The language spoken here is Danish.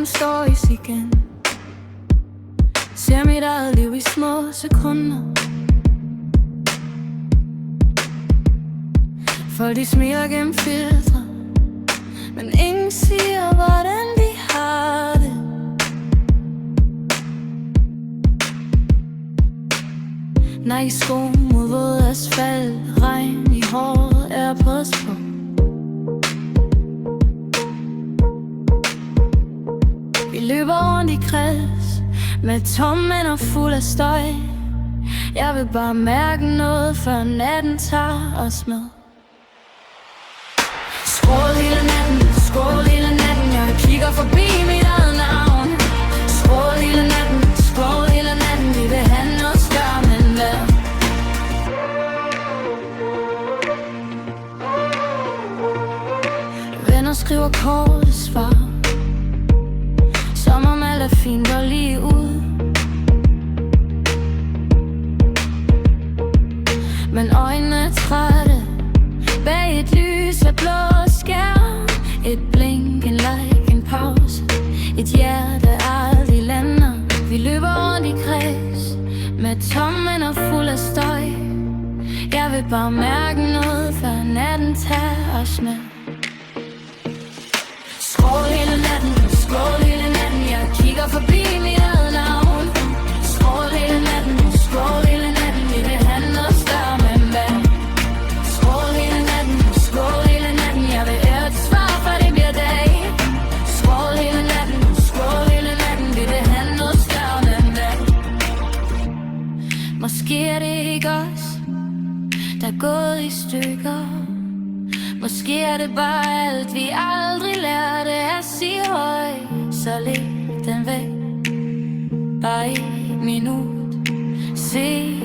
gennem stories igen. Ser mit eget liv i små sekunder. Folk de smiler gennem filtre, men ingen siger hvordan de har det. Nike-sko mod våd asfalt, regn i håret, AirPods på. Vi løber rundt i kreds med tomme mænd og fuld af støj. Jeg vil bare mærke noget, før natten tager os med. Skrål hele natten, skrål hele natten. Jeg kigger forbi mit eget navn. Skrål hele natten, skrål hele natten. Vi vil have noget større, men hvad? Venner skriver korte svar, som om alt er fint og lige ud. Men øjnene er trætte bag et lys af blå skærm. Et blink, en like, en pause, et hjerte aldrig lander. Vi løber rundt i kreds med tommen og fuld af støj. Jeg vil bare mærke noget, før natten tager os med. Skrål hele natten, skrål hele natten. Jeg kigger forbi mit eget navn. Skrål hele natten, skrål hele natten. Vi vil have noget større, men hvad? Skrål hele natten, skrål hele natten. Jeg vil høre et svar, for det bliver dag. Skrål hele natten, skrål hele natten. Vi vil have noget større, men hvad? Måske er det ikke os, der er gået i stykker. Måske er det bare alt, vi aldrig lærte at sige højt. Så læg den væk, bare et minut. Se